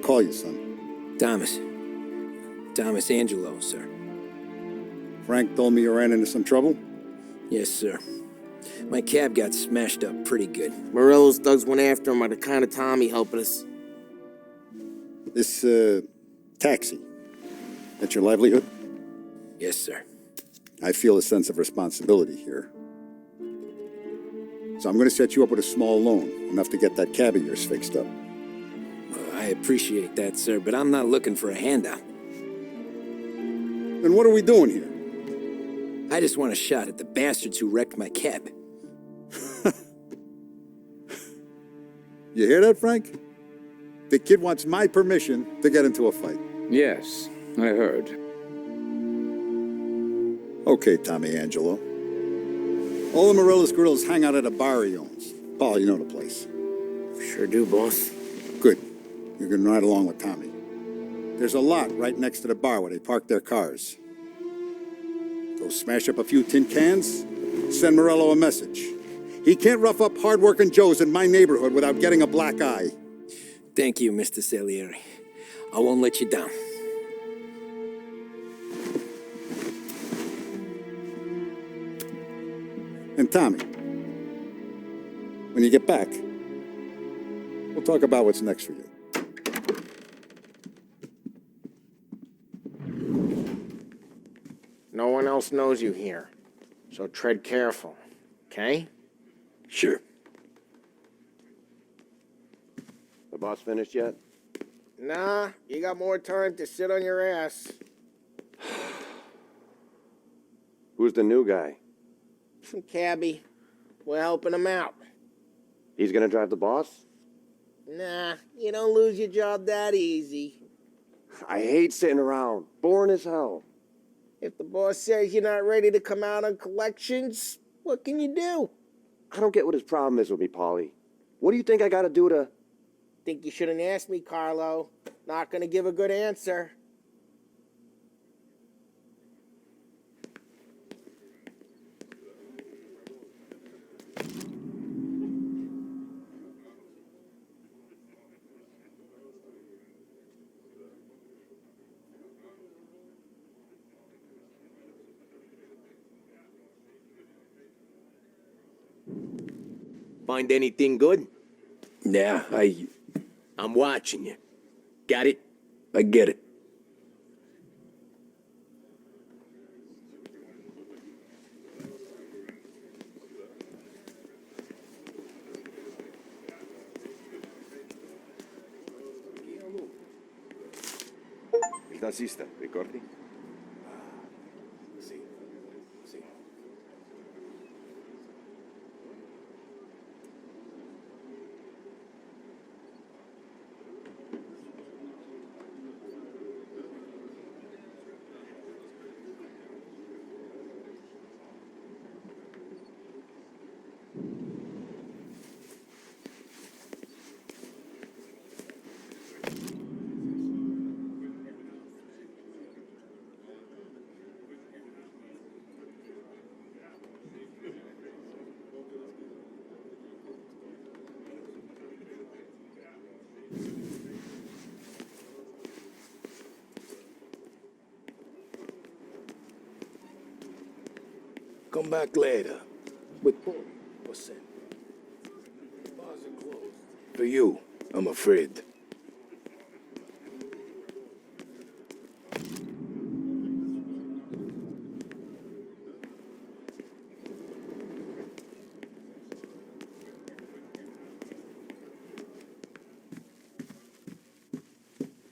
call you, son? Thomas. Thomas Angelo, sir. Frank told me you ran into some trouble? Yes, sir. My cab got smashed up pretty good. Morello's thugs went after him by the kind of Tommy helping us. This, taxi. That's your livelihood? Yes, sir. I feel a sense of responsibility here. So I'm going to set you up with a small loan, enough to get that cab of yours fixed up. I appreciate that, sir, but I'm not looking for a handout. Then what are we doing here? I just want a shot at the bastards who wrecked my cab. You hear that, Frank? The kid wants my permission to get into a fight. Yes, I heard. Okay, Tommy Angelo. All the Morello's grills hang out at a bar he owns. Paul, you know the place. Sure do, boss. Good. You can ride along with Tommy. There's a lot right next to the bar where they park their cars. Go smash up a few tin cans, send Morello a message. He can't rough up hard-working Joes in my neighborhood without getting a black eye. Thank you, Mr. Salieri. I won't let you down. And Tommy, when you get back, we'll talk about what's next for you. No one else knows you here, so tread careful, okay? Sure. The boss finished yet? Nah, you got more time to sit on your ass. Who's the new guy? Some cabbie. We're helping him out. He's gonna drive the boss? Nah, you don't lose your job that easy. I hate sitting around. Boring as hell. If the boss says you're not ready to come out on collections, what can you do? I don't get what his problem is with me, Paulie. What do you think I gotta do to... Think you shouldn't ask me, Carlo. Not gonna give a good answer. Find anything good? Yeah, I'm watching you. Got it? I get it. Il tassista, ricordi? Sì. Sì. Come back later. With Paul or Sen. Bars are closed. For you, I'm afraid.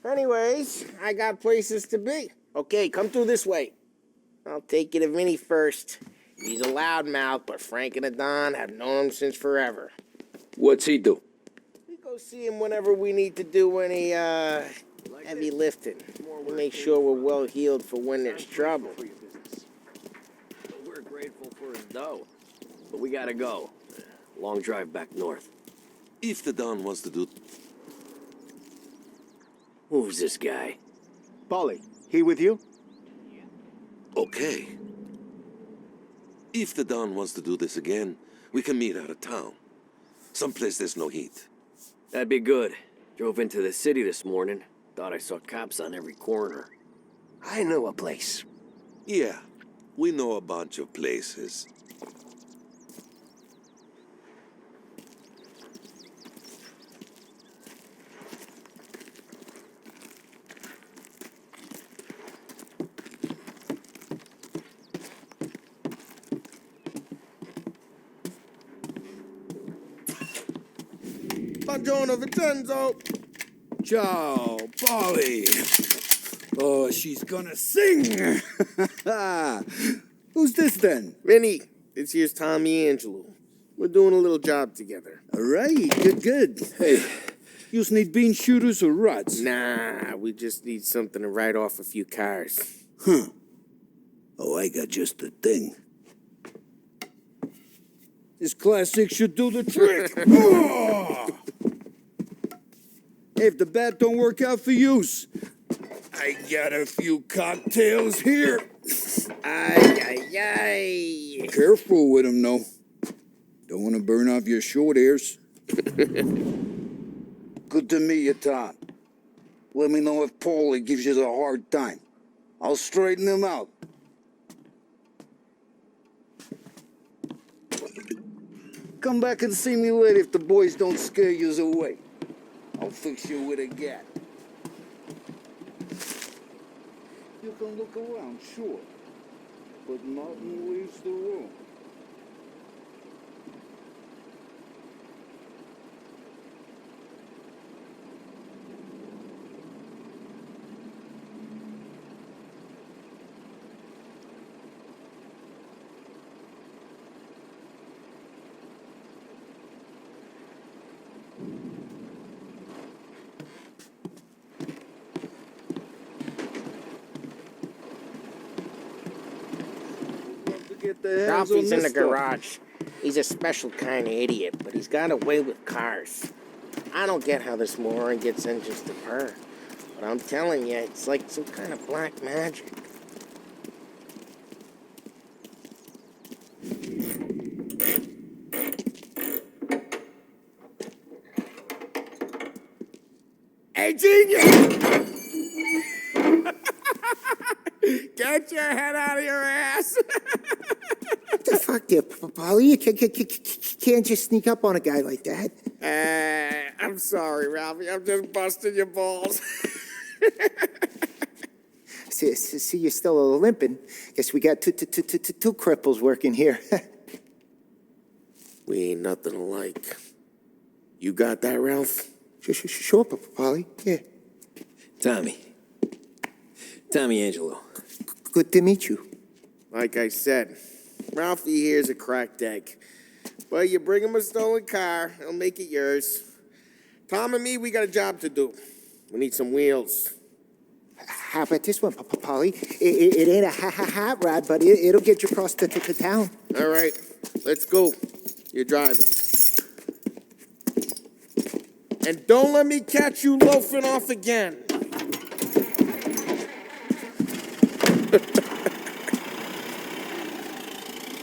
Anyways, I got places to be. Okay, come through this way. I'll take you to Vinny first. He's a loudmouth, but Frank and the Don have known him since forever. What's he do? We go see him whenever we need to do any, heavy lifting. We make sure we're well healed for when there's trouble. We're grateful for his dough, but we gotta go. Long drive back north. If the Don wants to do... Who's this guy? Polly, he with you? Okay. If the Don wants to do this again, we can meet out of town. Someplace there's no heat. That'd be good. Drove into the city this morning. Thought I saw cops on every corner. I know a place. Yeah, we know a bunch of places. Buongiorno, Vincenzo. Ciao, Polly. Oh, she's gonna sing. Who's this then? Vinny, this here's Tommy Angelo. We're doing a little job together. All right, good. Hey, you need bean shooters or rods? Nah, we just need something to write off a few cars. Oh, I got just the thing. This classic should do the trick. Oh! Hey, if the bat don't work out for use, I got a few cocktails here. Ay. Careful with them, though. Don't want to burn off your short hairs. Good to meet you, Tom. Let me know if Paulie gives you the hard time. I'll straighten him out. Come back and see me later if the boys don't scare you away. I'll fix you with a gat. You can look around, sure, but nothing leaves the room. Ralphie's in the garage. He's a special kind of idiot, but he's got a way with cars. I don't get how this moron gets engines to purr. But I'm telling you, it's like some kind of black magic. Hey, genius! Get your head out of your ass! What the fuck there, Polly? You can't just sneak up on a guy like that. I'm sorry, Ralphie. I'm just busting your balls. See, you're still limping. Guess we got two cripples working here. We ain't nothing alike. You got that, Ralph? Sure, Polly. Yeah. Tommy Angelo. Good to meet you. Like I said, Ralphie here's a cracked egg. But you bring him a stolen car, he'll make it yours. Tom and me, we got a job to do. We need some wheels. How about this one, Polly? It ain't a hot rod, but it'll get you across to town. All right, let's go. You're driving. And don't let me catch you loafing off again.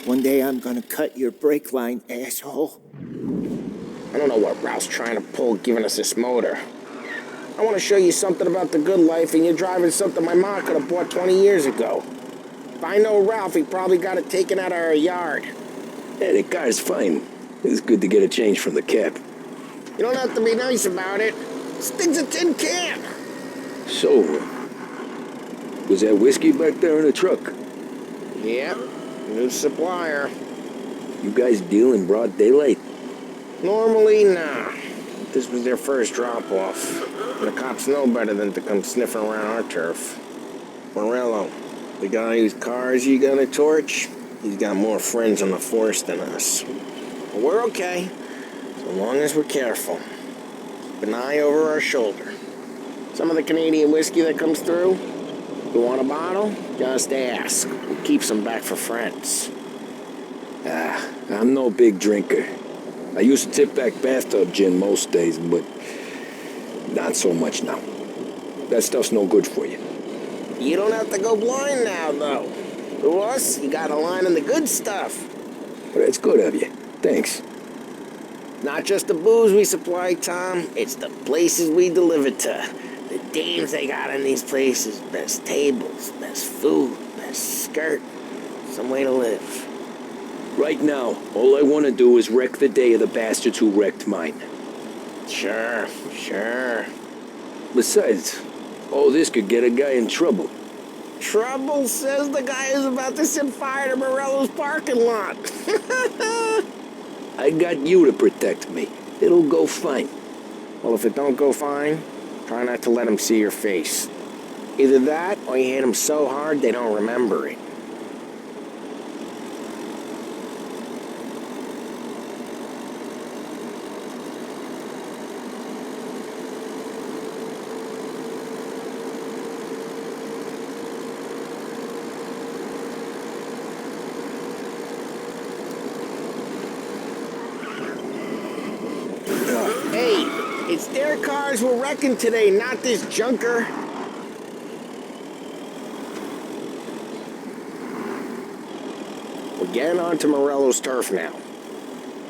One day I'm gonna cut your brake line, asshole. I don't know what Ralph's trying to pull giving us this motor. I want to show you something about the good life, and you're driving something my mom could have bought 20 years ago. If I know Ralph, he probably got it taken out of our yard. Yeah, the car's fine. It's good to get a change from the cab. You don't have to be nice about it. This thing's a tin can. So, was that whiskey back there in the truck? Yep, new supplier. You guys deal in broad daylight? Normally, nah. This was their first drop-off. The cops know better than to come sniffing around our turf. Morello, the guy whose cars you gonna torch, he's got more friends on the force than us. But we're okay, so long as we're careful. Keep an eye over our shoulder. Some of the Canadian whiskey that comes through, you want a bottle? Just ask. We'll keep some back for friends. I'm no big drinker. I used to tip back bathtub gin most days, but not so much now. That stuff's no good for you. You don't have to go blind now, though. To us, you got a line on the good stuff. But that's good of you. Thanks. Not just the booze we supply, Tom. It's the places we deliver to. The dames they got in these places. Best tables, best food, best skirt. Some way to live. Right now, all I want to do is wreck the day of the bastards who wrecked mine. Sure. Besides, all this could get a guy in trouble. Trouble, says the guy who's about to set fire to Morello's parking lot. I got you to protect me. It'll go fine. Well, if it don't go fine, try not to let them see your face. Either that, or you hit them so hard they don't remember it. Hey, it's their cars we're wrecking today, not this junker. We're getting onto Morello's turf now.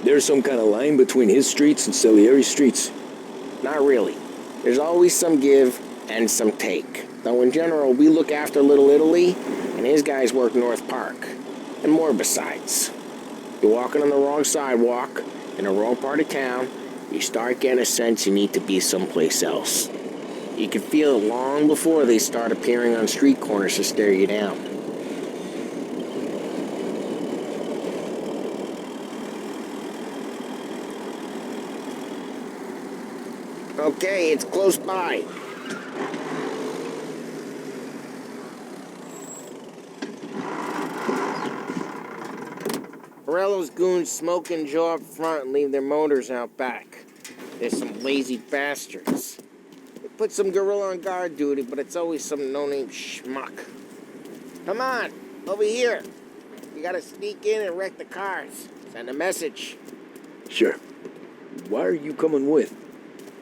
There's some kind of line between his streets and Salieri streets. Not really. There's always some give and some take. Though in general, we look after Little Italy, and his guys work North Park. And more besides. You're walking on the wrong sidewalk, in the wrong part of town, you start getting a sense you need to be someplace else. You can feel it long before they start appearing on street corners to stare you down. Okay, it's close by. Morello's goons smoke and jaw up front and leave their motors out back. They're some lazy bastards. They put some gorilla on guard duty, but it's always some no-name schmuck. Come on, over here. You gotta sneak in and wreck the cars. Send a message. Sure. Why are you coming with?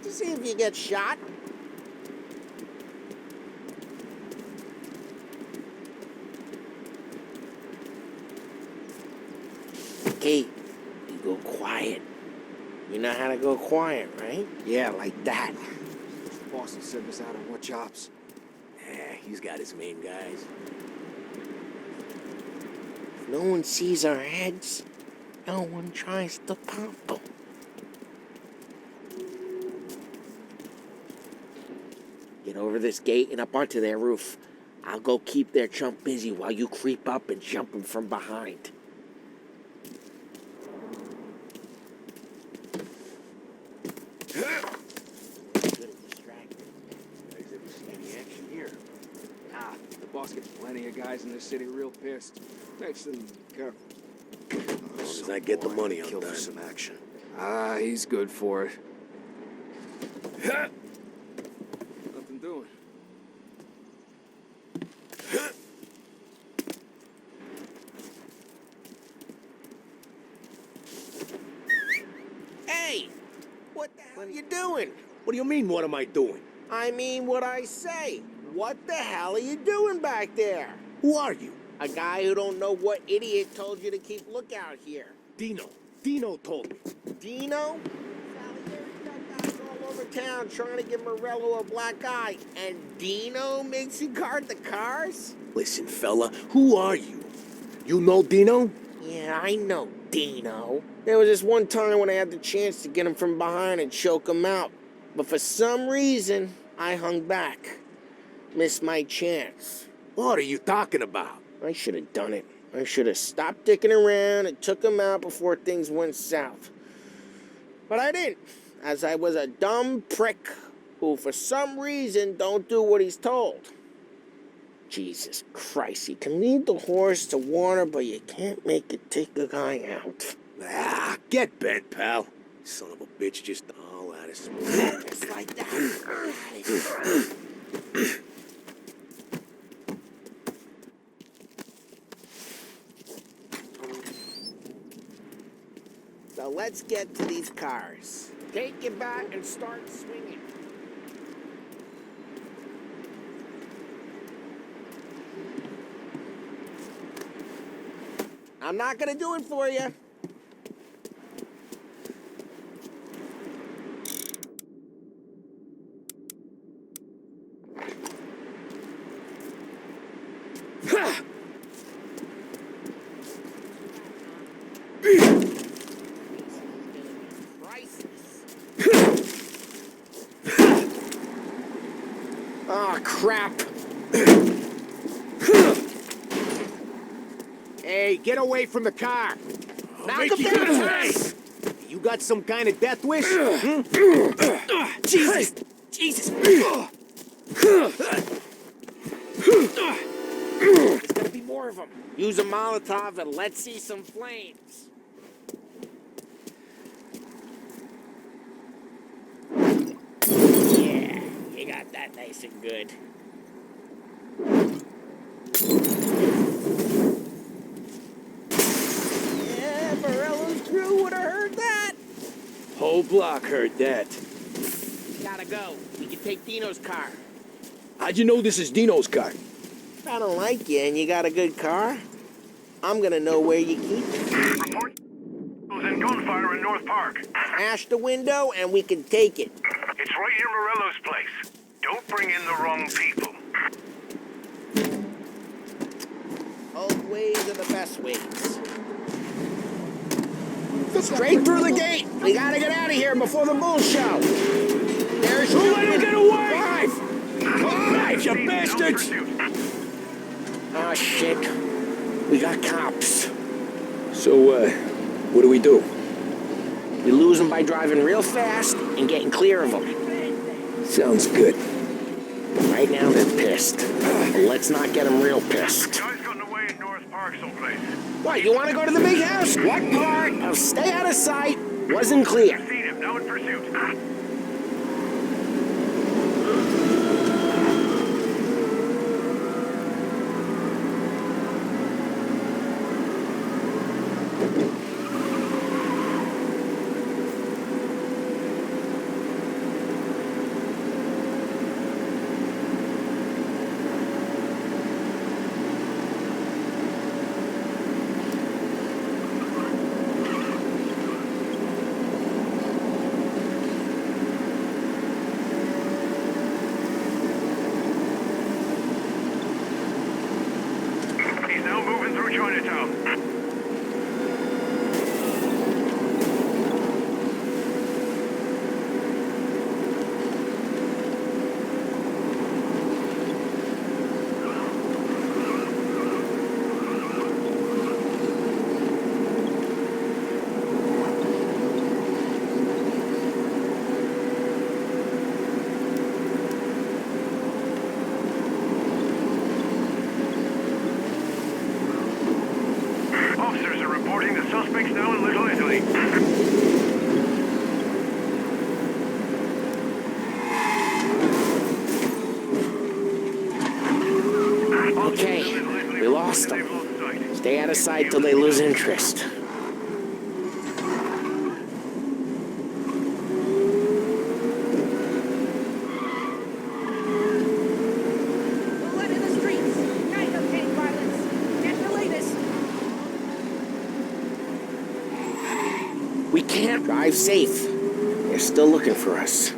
To see if you get shot. Okay, you go quiet. You know how to go quiet, right? Yeah, like that. Boss will send us out on what jobs? He's got his main guys. If no one sees our heads, no one tries to pop them. Get over this gate and up onto their roof. I'll go keep their chump busy while you creep up and jump him from behind. Boss gets plenty of guys in this city real pissed. Makes them careful. As long as I get the money on Kill for time. some action. Ah, he's good for it. Nothing doing. Hey! What the hell are you doing? What do you mean, what am I doing? I mean what I say. What the hell are you doing back there? Who are you? A guy who don't know what idiot told you to keep lookout here. Dino. Dino told me. Dino? Salieri got guys all over town trying to give Morello a black eye. And Dino makes you guard the cars? Listen, fella, who are you? You know Dino? Yeah, I know Dino. There was this one time when I had the chance to get him from behind and choke him out. But for some reason, I hung back. Missed my chance. What are you talking about? I should have done it. I should have stopped dicking around and took him out before things went south. But I didn't, as I was a dumb prick who for some reason don't do what he's told. Jesus Christ, you can lead the horse to water, but you can't make it take a guy out. Ah, get bent, pal. Son of a bitch, just all out of Just like that. So let's get to these cars. Take your bat and start swinging. I'm not gonna do it for you. Oh, crap. Hey, get away from the car. Knock him down. Hey, you got some kind of death wish? Jesus. Jesus. There's gotta be more of them. Use a Molotov and let's see some flames. Yeah, you got that nice and good. Yeah, Morello's crew would have heard that. Whole block heard that. Gotta go. We can take Dino's car. How'd you know this is Dino's car? If I don't like you and you got a good car, I'm gonna know where you keep it. Report in gunfire in North Park. Smash the window and we can take it. It's right near Morello's place. Don't bring in the wrong people. Old ways are the best ways. Straight through the gate. We gotta get out of here before the bull show. There's Who let him get away? Drive, you bastards! Oh, shit. We got cops. So, what do we do? We lose them by driving real fast and getting clear of them. Sounds good. Right now, they're pissed. But let's not get them real pissed. Guys gotten away in North Park someplace. What, you want to go to the big house? What part of stay out of sight wasn't clear? Seen him, now in pursuit. He's now moving through Chinatown. Officers are reporting the suspects now in Little Italy. Okay, we lost them. Stay out of sight till they lose interest. Blood in the streets. Night of hate violence. Get the latest. We can't drive safe. They're still looking for us.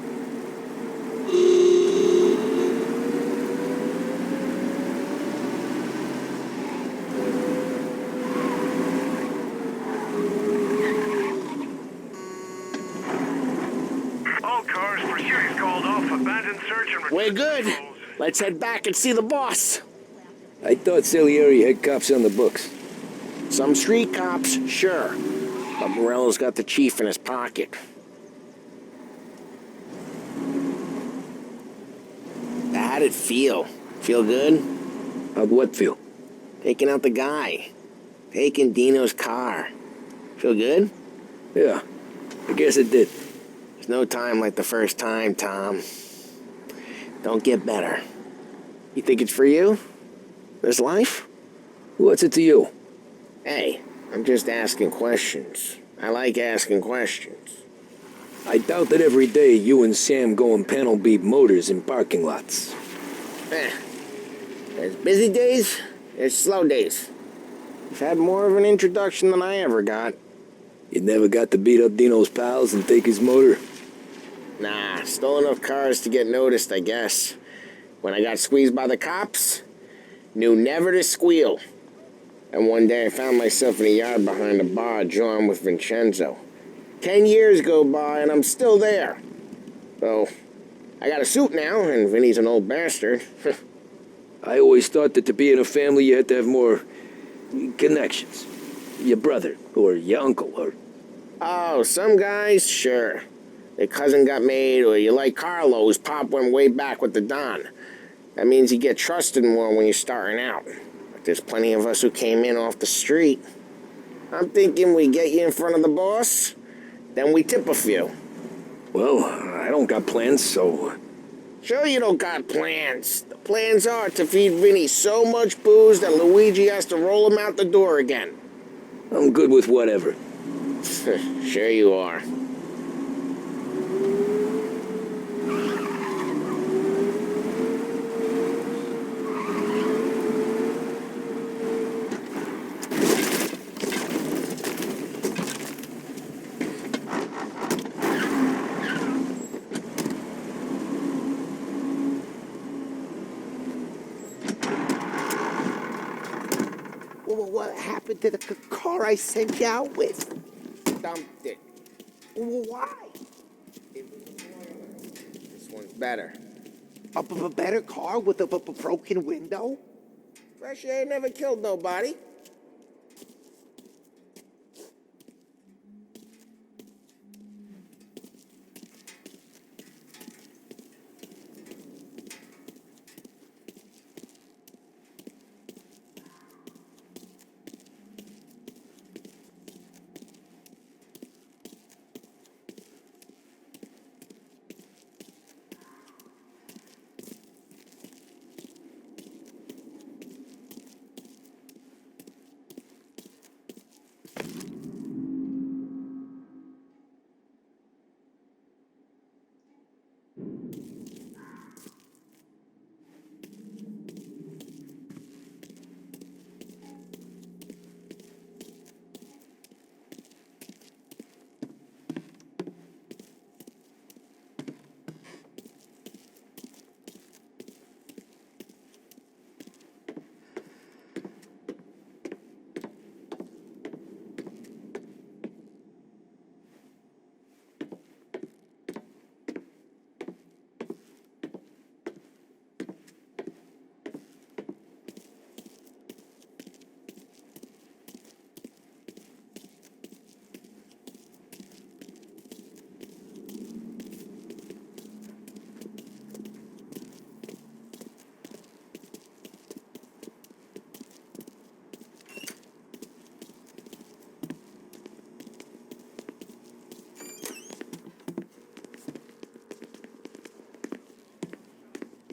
All cars, pursuit is called off. Abandoned search and We're return good. patrols. Let's head back and see the boss. I thought Salieri had cops on the books. Some street cops, sure. But Morello's got the chief in his pocket. How'd it feel? Feel good? How'd what feel? Taking out the guy. Taking Dino's car. Feel good? Yeah, I guess it did. There's no time like the first time, Tom. Don't get better. You think it's for you? This life? What's it to you? Hey, I'm just asking questions. I like asking questions. I doubt that every day you and Sam go and panel beat motors in parking lots. There's busy days, there's slow days. You've had more of an introduction than I ever got. You never got to beat up Dino's pals and take his motor? Nah, stole enough cars to get noticed, I guess. When I got squeezed by the cops, knew never to squeal. And one day I found myself in a yard behind a bar drawing with Vincenzo. 10 years go by and I'm still there. So, I got a suit now, and Vinny's an old bastard. I always thought that to be in a family you had to have more connections. Your brother, or your uncle, or... Oh, some guys, sure. Their cousin got made, or you like Carlos, Pop went way back with the Don. That means you get trusted more when you're starting out. But there's plenty of us who came in off the street. I'm thinking we get you in front of the boss, then we tip a few. Well, I don't got plans, so... Sure you don't got plans. The plans are to feed Vinny so much booze that Luigi has to roll him out the door again. I'm good with whatever. Sure you are. What happened to the car I sent you out with? Dumped it. Why? This one's better. A better car with a broken window? Fresh air never killed nobody.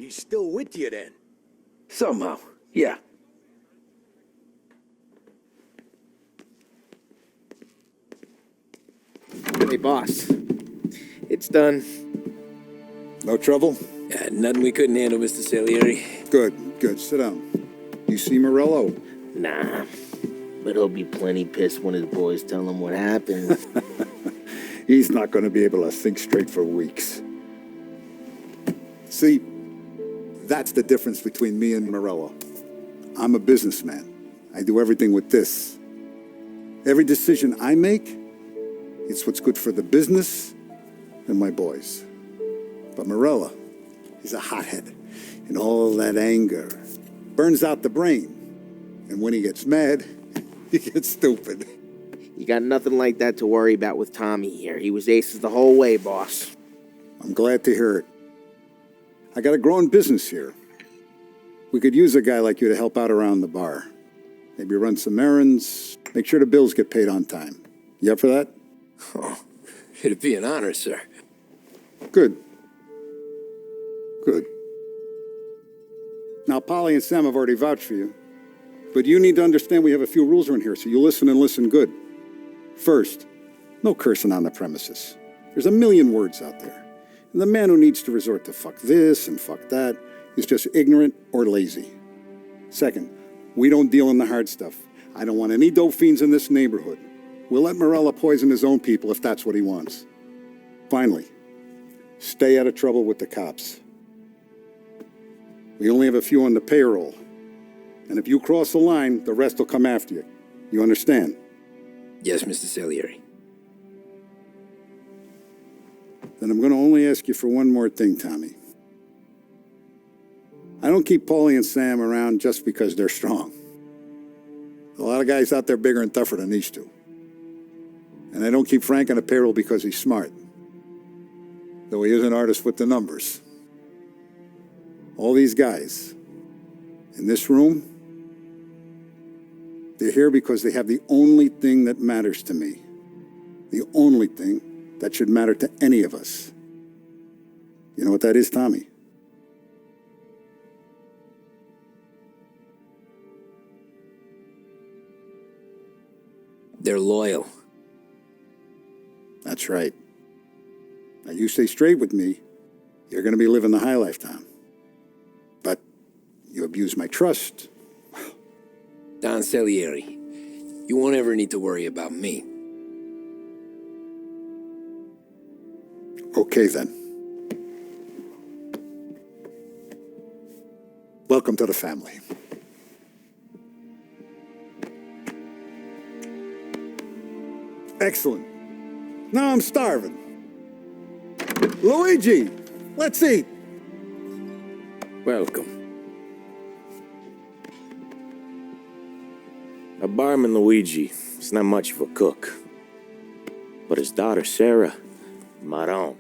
He's still with you then? Somehow, yeah. Hey, boss. It's done. No trouble? Yeah, nothing we couldn't handle, Mr. Salieri. Good. Sit down. You see Morello? Nah. But he'll be plenty pissed when his boys tell him what happened. He's not going to be able to think straight for weeks. See, that's the difference between me and Morello. I'm a businessman. I do everything with this. Every decision I make, it's what's good for the business and my boys. But Morello, he's a hothead. And all that anger burns out the brain. And when he gets mad, he gets stupid. You got nothing like that to worry about with Tommy here. He was aces the whole way, boss. I'm glad to hear it. I got a growing business here. We could use a guy like you to help out around the bar. Maybe run some errands, make sure the bills get paid on time. You up for that? Oh, it'd be an honor, sir. Good. Now, Polly and Sam have already vouched for you. But you need to understand we have a few rules around here, so you listen and listen good. First, no cursing on the premises. There's a million words out there. And the man who needs to resort to fuck this and fuck that is just ignorant or lazy. Second, we don't deal in the hard stuff. I don't want any dope fiends in this neighborhood. We'll let Morello poison his own people if that's what he wants. Finally, stay out of trouble with the cops. We only have a few on the payroll. And if you cross the line, the rest will come after you. You understand? Yes, Mr. Salieri. Then I'm going to only ask you for one more thing, Tommy. I don't keep Paulie and Sam around just because they're strong. A lot of guys out there bigger and tougher than these two. And I don't keep Frank on the payroll because he's smart. Though he is an artist with the numbers. All these guys in this room, they're here because they have the only thing that matters to me. The only thing that should matter to any of us. You know what that is, Tommy? They're loyal. That's right. Now you stay straight with me, you're going to be living the high life, Tom. But you abuse my trust. Don Salieri, you won't ever need to worry about me. Okay, then. Welcome to the family. Excellent. Now I'm starving. Luigi, let's eat. Welcome. A barman Luigi is not much of a cook. But his daughter Sarah, Maron,